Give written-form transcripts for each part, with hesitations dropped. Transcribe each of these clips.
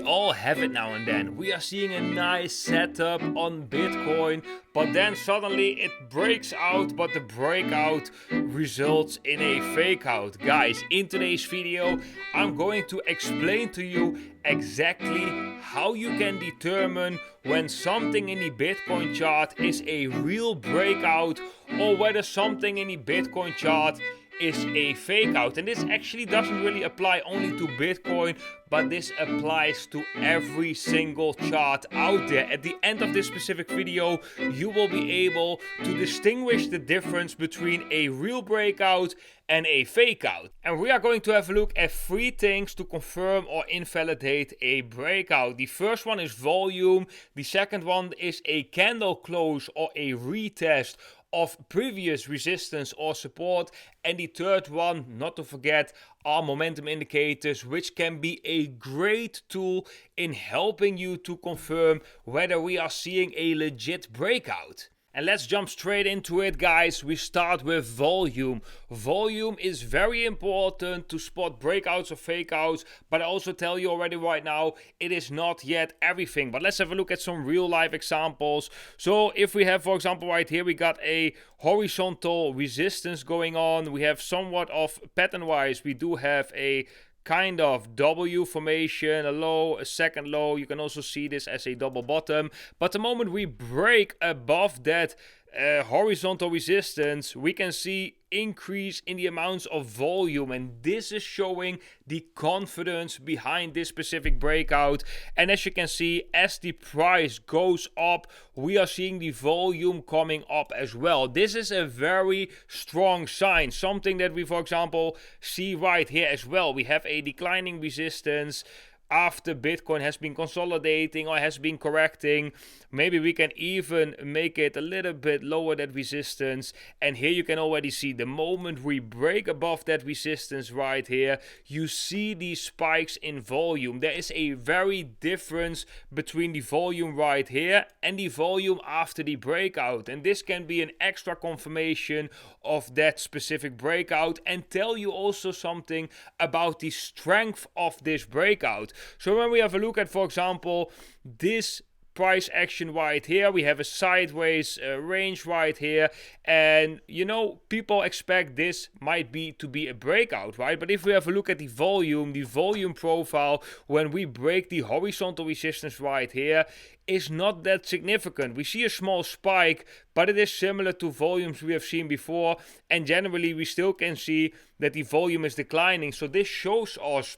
all have it now and then. We are seeing a nice setup on Bitcoin, but then suddenly it breaks out, but the breakout results in a fake out. Guys, in today's video, I'm going to explain to you exactly how you can determine when something in the Bitcoin chart is a real breakout or whether something in the Bitcoin chart is a fake out. And this actually doesn't really apply only to Bitcoin, but this applies to every single chart out there. At the end of this specific video, you will be able to distinguish the difference between a real breakout and a fake out. And we are going to have a look at 3 things to confirm or invalidate a breakout. The first one is volume, the second one is a candle close or a retest of previous resistance or support, and the third one, not to forget, are momentum indicators, which can be a great tool in helping you to confirm whether we are seeing a legit breakout. And let's jump straight into it, guys. We start with volume. Volume is very important to spot breakouts or fake outs, but I also tell you already right now, it is not yet everything. But let's have a look at some real life examples. So if we have, for example, right here, we got a horizontal resistance going on. We have somewhat of pattern-wise, we do have a kind of W formation, a low, a second low. You can also see this as a double bottom. But the moment we break above that horizontal resistance, we can see increase in the amounts of volume, and this is showing the confidence behind this specific breakout. And as you can see, as the price goes up, we are seeing the volume coming up as well. This is a very strong sign, something that we, for example, see right here as well. We have a declining resistance after Bitcoin has been consolidating or has been correcting. Maybe we can even make it a little bit lower, that resistance. And here you can already see the moment we break above that resistance right here, you see these spikes in volume. There is a very difference between the volume right here and the volume after the breakout. And this can be an extra confirmation of that specific breakout and tell you also something about the strength of this breakout. So when we have a look at, for example, this price action right here, we have a sideways range right here, and you know, people expect this might be to be a breakout, right? But if we have a look at the volume profile, when we break the horizontal resistance right here, is not that significant. We see a small spike, but it is similar to volumes we have seen before, and generally we still can see that the volume is declining. So this shows us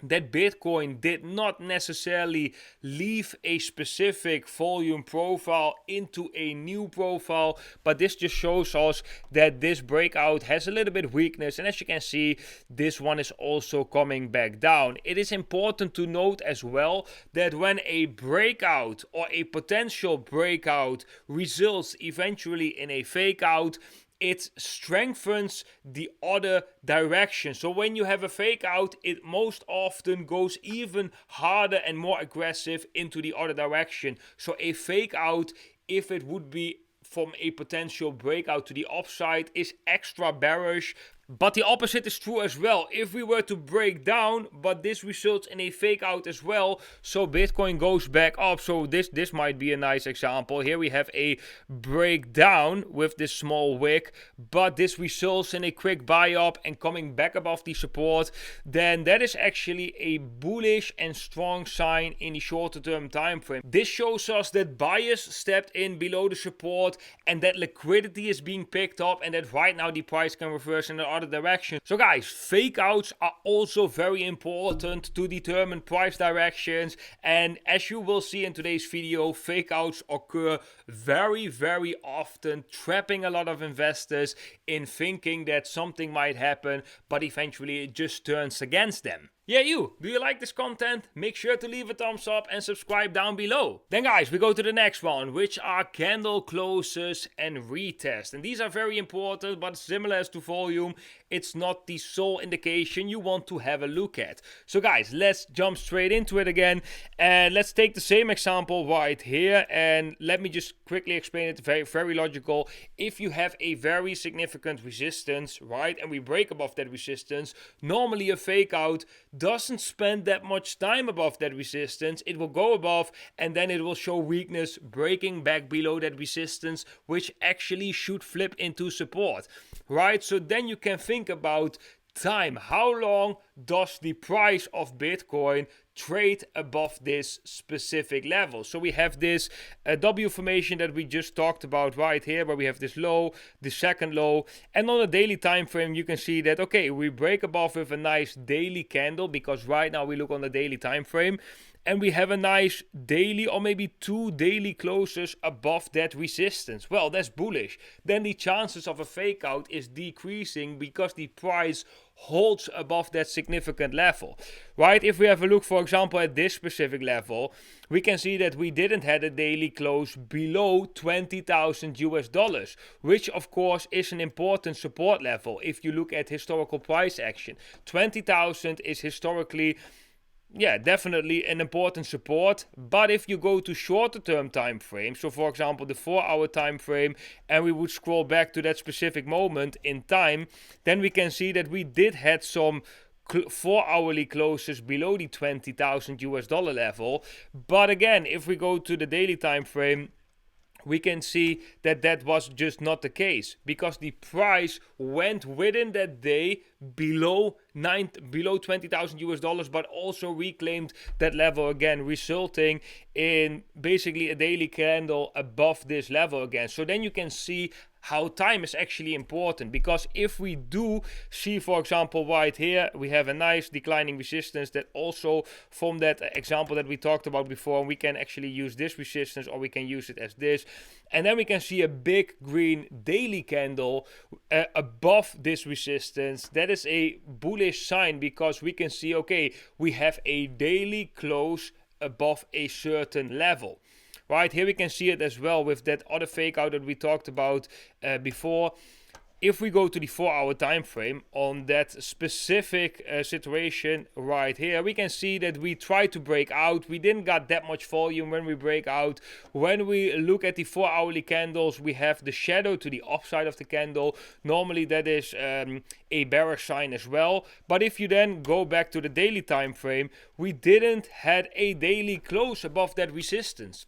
that Bitcoin did not necessarily leave a specific volume profile into a new profile, but this just shows us that this breakout has a little bit of weakness, and as you can see, this one is also coming back down. It is important to note as well that when a breakout or a potential breakout results eventually in a fake out, it strengthens the other direction. So when you have a fake out, it most often goes even harder and more aggressive into the other direction. So a fake out, if it would be from a potential breakout to the upside, is extra bearish. But the opposite is true as well. If we were to break down, but this results in a fake out as well, so Bitcoin goes back up. So this might be a nice example. Here we have a breakdown with this small wick, but this results in a quick buy up and coming back above the support. Then that is actually a bullish and strong sign in the shorter term time frame. This shows us that buyers stepped in below the support and that liquidity is being picked up, and that right now the price can reverse in the other direction. So guys, fake outs are also very important to determine price directions, and as you will see in today's video, fake outs occur very often, trapping a lot of investors in thinking that something might happen, but eventually it just turns against them. Yeah, do you like this content? Make sure to leave a thumbs up and subscribe down below. Then guys, we go to the next one, which are candle closes and retest. And these are very important, but similar as to volume, it's not the sole indication you want to have a look at. So guys, let's jump straight into it again. And let's take the same example right here. And let me just quickly explain it. Very logical. If you have a very significant resistance, right, and we break above that resistance, normally a fake out doesn't spend that much time above that resistance. It will go above and then it will show weakness, breaking back below that resistance, which actually should flip into support, right? So then you can think about time. How long does the price of Bitcoin trade above this specific level? So we have this W formation that we just talked about right here, where we have this low, the second low, and on a daily time frame you can see that, okay, we break above with a nice daily candle, because right now we look on the daily time frame, and we have a nice daily or maybe 2 daily closes above that resistance. Well, that's bullish. Then the chances of a fake out is decreasing because the price holds above that significant level, right? If we have a look, for example, at this specific level, we can see that we didn't have a daily close below 20,000 US dollars, which of course is an important support level. If you look at historical price action, 20,000 is historically, yeah, definitely an important support. But if you go to shorter term time frame, so for example the 4-hour time frame, and we would scroll back to that specific moment in time, then we can see that we did had some 4-hourly closes below the 20,000 US dollar level. But again, if we go to the daily time frame, we can see that that was just not the case, because the price went within that day below 20,000 US dollars, but also reclaimed that level again, resulting in basically a daily candle above this level again. So then you can see how time is actually important, because if we do see, for example, right here, we have a nice declining resistance that also from that example that we talked about before, we can actually use this resistance or we can use it as this, and then we can see a big green daily candle above this resistance. That is a bullish sign, because we can see, okay, we have a daily close above a certain level. Right, here we can see it as well with that other fake out that we talked about before. If we go to the 4-hour time frame on that specific situation right here, we can see that we tried to break out. We didn't got that much volume when we break out. When we look at the 4-hourly candles, we have the shadow to the upside of the candle. Normally that is a bearish sign as well. But if you then go back to the daily time frame, we didn't had a daily close above that resistance.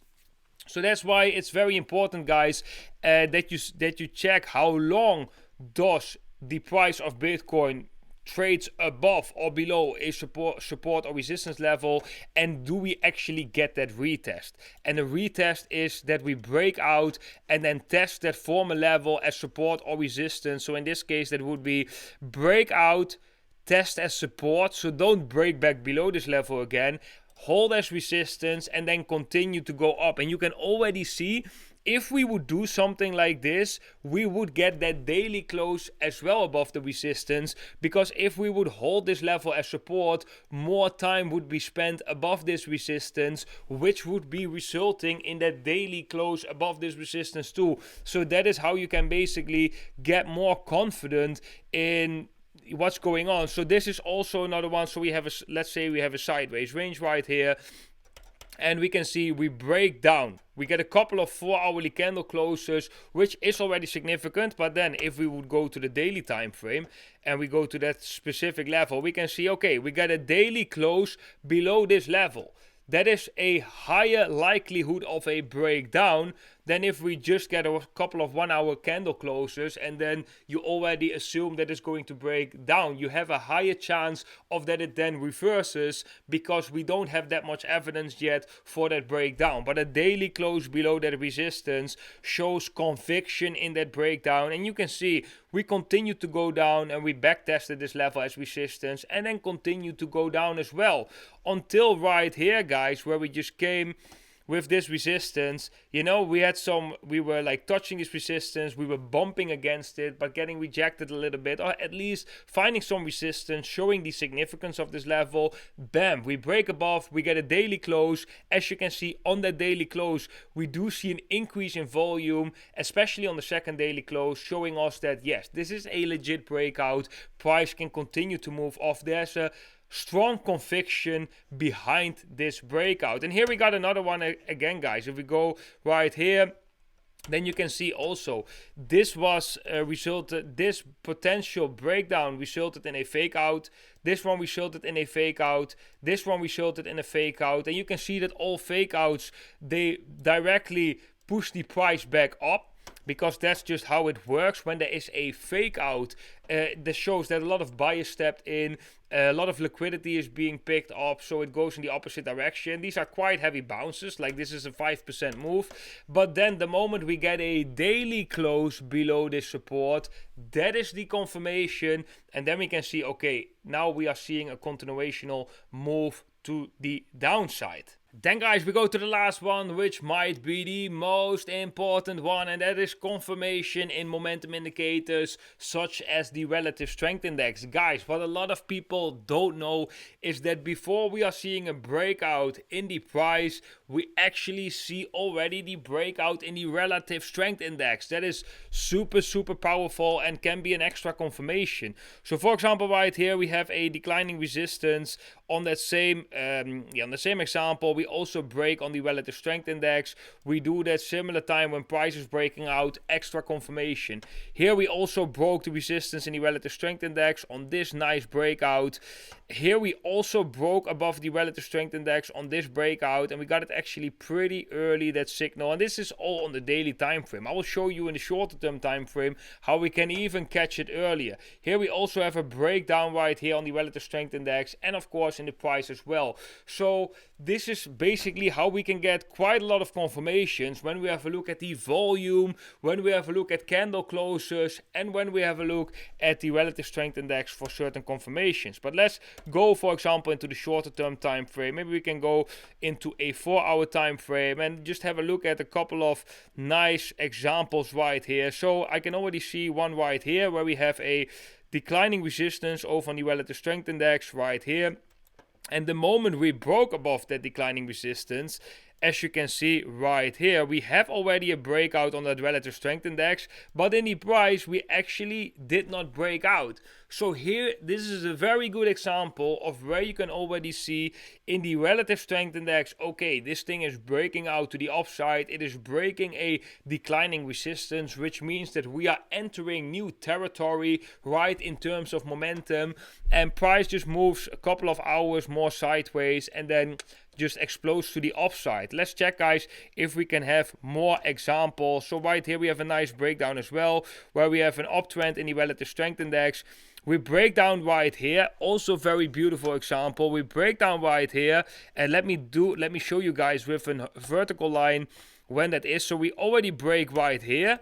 So that's why it's very important, guys, that you check how long does the price of Bitcoin trades above or below a support or resistance level, and do we actually get that retest? And the retest is that we break out and then test that former level as support or resistance. So in this case that would be breakout, test as support, so don't break back below this level again, hold as resistance, and then continue to go up. And you can already see, if we would do something like this, we would get that daily close as well above the resistance, because if we would hold this level as support, more time would be spent above this resistance, which would be resulting in that daily close above this resistance too. So that is how you can basically get more confident in what's going on. So this is also another one. So we have a, let's say we have a sideways range right here, and we can see we break down. We get a couple of 4-hourly candle closes, which is already significant. But then if we would go to the daily time frame and we go to that specific level, we can see, okay, we got a daily close below this level. That is a higher likelihood of a breakdown than if we just get a couple of 1-hour candle closes and then you already assume that it's going to break down. You have a higher chance of that it then reverses, because we don't have that much evidence yet for that breakdown. But a daily close below that resistance shows conviction in that breakdown, and you can see we continue to go down and we backtested this level as resistance and then continue to go down as well until right here, guys, where we just came with this resistance. You know, we were like touching this resistance, we were bumping against it, but getting rejected a little bit, or at least finding some resistance, showing the significance of this level. Bam, we break above, we get a daily close. As you can see on that daily close, we do see an increase in volume, especially on the second daily close, showing us that yes, this is a legit breakout. Price can continue to move off. There's a strong conviction behind this breakout. And here we got another one again, guys. If we go right here, then you can see also this was this potential breakdown resulted in a fake out. This one resulted in a fake out. This one resulted in a fake out. And you can see that all fake outs, they directly push the price back up, because that's just how it works. When there is a fake out, this shows that a lot of buyers stepped in, a lot of liquidity is being picked up, so it goes in the opposite direction. These are quite heavy bounces, like this is a 5% move. But then the moment we get a daily close below this support, that is the confirmation, and then we can see, okay, now we are seeing a continuational move to the downside. Then guys, we go to the last one, which might be the most important one, and that is confirmation in momentum indicators such as the relative strength index. Guys, what a lot of people don't know is that before we are seeing a breakout in the price, we actually see already the breakout in the relative strength index. That is super powerful and can be an extra confirmation. So for example, right here we have a declining resistance on that same on the same example. We also break on the relative strength index. We do that similar time when price is breaking out, extra confirmation. Here we also broke the resistance in the relative strength index on this nice breakout. Here we also broke above the relative strength index on this breakout, and we got it actually pretty early, that signal. And this is all on the daily time frame. I will show you in the shorter term time frame how we can even catch it earlier. Here we also have a breakdown right here on the relative strength index, and of course in the price as well. So this is basically how we can get quite a lot of confirmations when we have a look at the volume, when we have a look at candle closes, and when we have a look at the relative strength index for certain confirmations. But let's go, for example, into the shorter term time frame. Maybe we can go into a 4-hour time frame and just have a look at a couple of nice examples right here. So I can already see one right here where we have a declining resistance over on the relative strength index right here. And the moment we broke above that declining resistance, as you can see right here, we have already a breakout on that relative strength index, but in the price we actually did not break out. So here, this is a very good example of where you can already see in the relative strength index, okay, this thing is breaking out to the upside. It is breaking a declining resistance, which means that we are entering new territory, right, in terms of momentum, and price just moves a couple of hours more sideways and then just explodes to the upside. Let's check, guys, if we can have more examples. So right here we have a nice breakdown as well, where we have an uptrend in the relative strength index. We break down right here, also very beautiful example. We break down right here, and let me show you guys with a vertical line when that is. So we already break right here.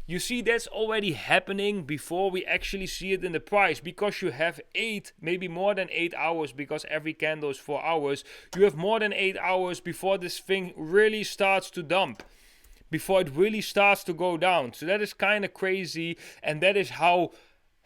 You see, that's already happening before we actually see it in the price, because you have 8, maybe more than 8 hours, because every candle is 4 hours. You have more than 8 hours before this thing really starts to dump, before it really starts to go down. So that is kind of crazy, and that is how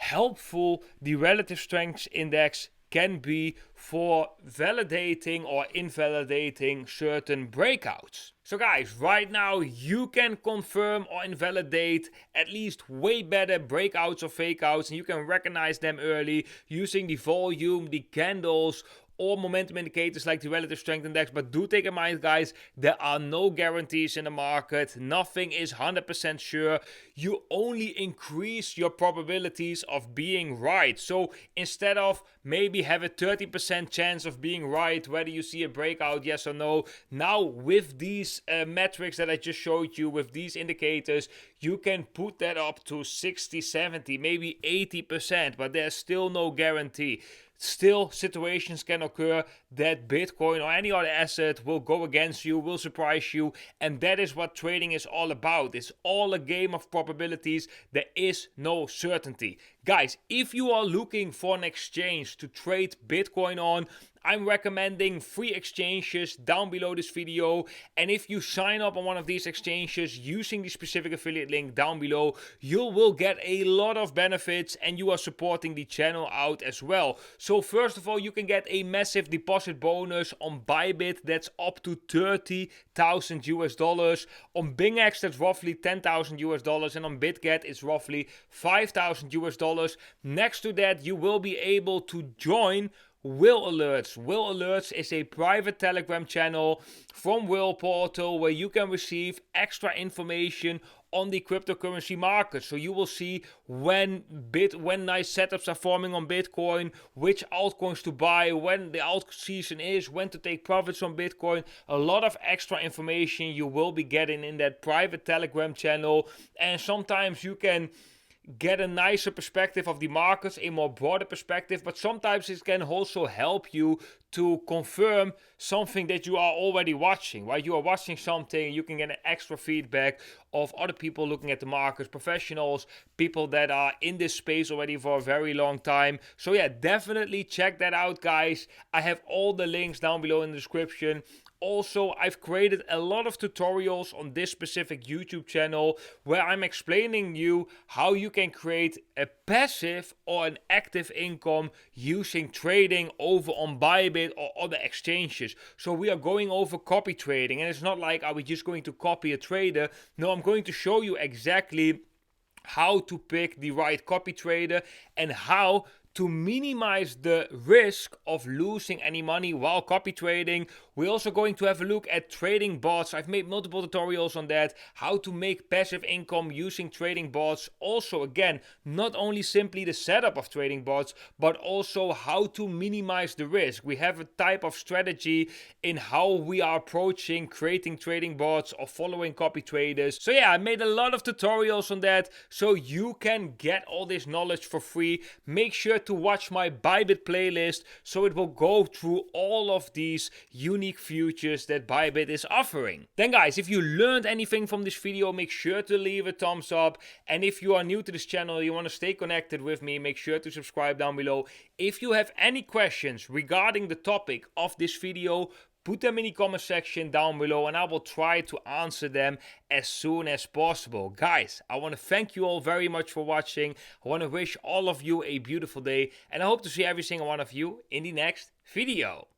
helpful the relative strength index can be for validating or invalidating certain breakouts. So guys, right now you can confirm or invalidate at least way better breakouts or fakeouts, and you can recognize them early using the volume, the candles, or momentum indicators like the relative strength index. But do take in mind, guys, there are no guarantees in the market. Nothing is 100% sure. You only increase your probabilities of being right. So instead of maybe have a 30% chance of being right, whether you see a breakout, yes or no, now with these metrics that I just showed you, with these indicators, you can put that up to 60, 70, maybe 80%, but there's still no guarantee. Still, situations can occur that Bitcoin or any other asset will go against you, will surprise you, and that is what trading is all about. It's all a game of probabilities. There is no certainty. Guys, if you are looking for an exchange to trade Bitcoin on, I'm recommending 3 exchanges down below this video, and if you sign up on one of these exchanges using the specific affiliate link down below, you will get a lot of benefits, and you are supporting the channel out as well. So first of all, you can get a massive deposit bonus on Bybit, that's up to $30,000 on BingX, that's roughly $10,000, and on BitGet it's roughly $5,000. Next to that, you will be able to join Will Alerts. Will Alerts is a private Telegram channel from Will Portal where you can receive extra information on the cryptocurrency market. So you will see when nice setups are forming on Bitcoin, which altcoins to buy, when the alt season is, when to take profits on Bitcoin. A lot of extra information you will be getting in that private Telegram channel. And sometimes you can get a nicer perspective of the markets, a more broader perspective, but sometimes it can also help you to confirm something that you are already watching, right? You are watching something, you can get an extra feedback of other people looking at the markets, professionals, people that are in this space already for a very long time. So yeah, definitely check that out, guys. I have all the links down below in the description. Also, I've created a lot of tutorials on this specific YouTube channel where I'm explaining you how you can create a passive or an active income using trading over on Bybit or other exchanges. So we are going over copy trading, and it's not like are we just going to copy a trader. No, I'm going to show you exactly how to pick the right copy trader and how to minimize the risk of losing any money while copy trading. We're also going to have a look at trading bots. I've made multiple tutorials on that, how to make passive income using trading bots. Also, again, not only simply the setup of trading bots, but also how to minimize the risk. We have a type of strategy in how we are approaching creating trading bots or following copy traders. So yeah, I made a lot of tutorials on that so you can get all this knowledge for free. Make sure to watch my Bybit playlist so it will go through all of these unique futures that Bybit is offering. Then guys, if you learned anything from this video, make sure to leave a thumbs up. And if you are new to this channel, you want to stay connected with me, make sure to subscribe down below. If you have any questions regarding the topic of this video, put them in the comment section down below and I will try to answer them as soon as possible. Guys, I want to thank you all very much for watching. I want to wish all of you a beautiful day and I hope to see every single one of you in the next video.